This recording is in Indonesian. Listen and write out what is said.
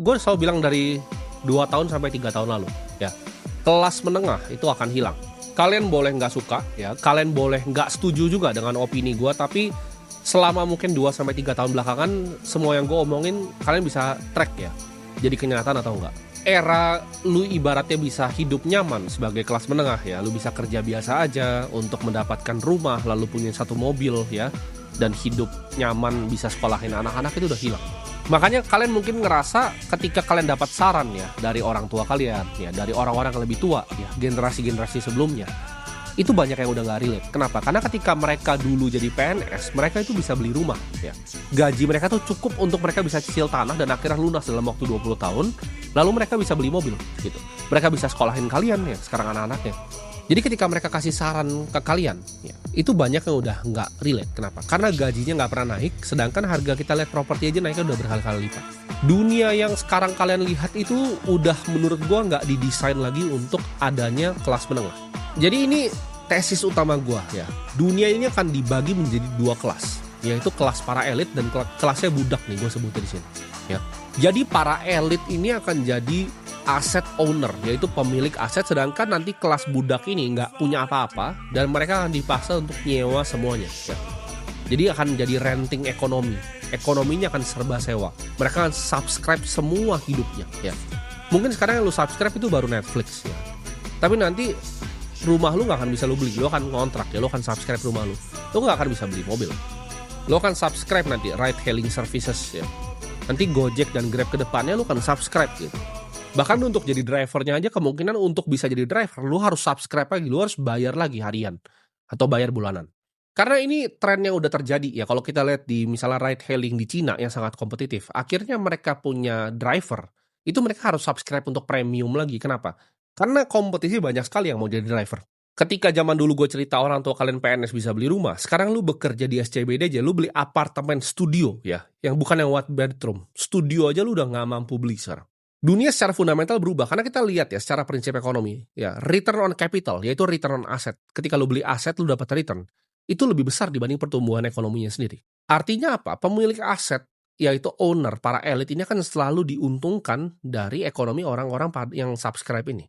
Gue selalu bilang dari 2 tahun sampai 3 tahun lalu, ya. Kelas menengah itu akan hilang. Kalian boleh nggak suka, ya, kalian boleh nggak setuju juga dengan opini gue, tapi selama mungkin 2 sampai 3 tahun belakangan, semua yang gue omongin kalian bisa track ya, jadi kenyataan atau enggak. Era lu ibaratnya bisa hidup nyaman sebagai kelas menengah ya, lu bisa kerja biasa aja untuk mendapatkan rumah, lalu punya 1 mobil ya, dan hidup nyaman bisa sekolahin anak-anak itu udah hilang. Makanya kalian mungkin ngerasa ketika kalian dapat saran ya dari orang tua kalian, ya dari orang-orang yang lebih tua, ya generasi-generasi sebelumnya, itu banyak yang udah nggak relate. Kenapa? Karena ketika mereka dulu jadi PNS, mereka itu bisa beli rumah, ya. Gaji mereka tuh cukup untuk mereka bisa cicil tanah dan akhirnya lunas dalam waktu 20 tahun, lalu mereka bisa beli mobil, gitu. Mereka bisa sekolahin kalian ya, sekarang anak-anaknya. Jadi ketika mereka kasih saran ke kalian, ya, itu banyak yang udah nggak relate. Kenapa? Karena gajinya nggak pernah naik, sedangkan harga kita lihat properti aja naiknya udah berkali-kali lipat. Dunia yang sekarang kalian lihat itu udah menurut gua nggak didesain lagi untuk adanya kelas menengah. Jadi ini tesis utama gua ya. Dunia ini akan dibagi menjadi 2 kelas, yaitu kelas para elit dan kelasnya budak nih gue sebutnya di sini. Ya. Jadi para elit ini akan jadi aset owner, yaitu pemilik aset, sedangkan nanti kelas budak ini nggak punya apa-apa dan mereka akan dipaksa untuk nyewa semuanya. Ya. Jadi akan jadi renting ekonomi. Ekonominya akan serba sewa. Mereka akan subscribe semua hidupnya. Ya. Mungkin sekarang yang lu subscribe itu baru Netflix ya. Tapi nanti rumah lu nggak akan bisa lu beli, lu akan ngontrak ya, lu akan subscribe rumah lu nggak akan bisa beli mobil, lu akan subscribe nanti ride hailing services ya, nanti Gojek dan Grab ke depannya lu akan subscribe gitu. Bahkan untuk jadi drivernya aja kemungkinan untuk bisa jadi driver lu harus subscribe lagi, lu harus bayar lagi harian atau bayar bulanan. Karena ini tren yang udah terjadi ya, kalau kita lihat di misalnya ride hailing di Cina yang sangat kompetitif, akhirnya mereka punya driver, itu mereka harus subscribe untuk premium lagi. Kenapa? Karena kompetisi banyak sekali yang mau jadi driver. Ketika zaman dulu gue cerita orang tua kalian PNS bisa beli rumah, sekarang lu bekerja di SCBD aja, lu beli apartemen studio ya, yang bukan yang one bedroom. Studio aja lu udah nggak mampu beli sekarang. Dunia secara fundamental berubah, karena kita lihat ya secara prinsip ekonomi, ya return on capital, yaitu return on asset. Ketika lu beli aset, lu dapat return. Itu lebih besar dibanding pertumbuhan ekonominya sendiri. Artinya apa? Pemilik aset, yaitu owner, para elit ini akan selalu diuntungkan dari ekonomi orang-orang yang subscribe ini.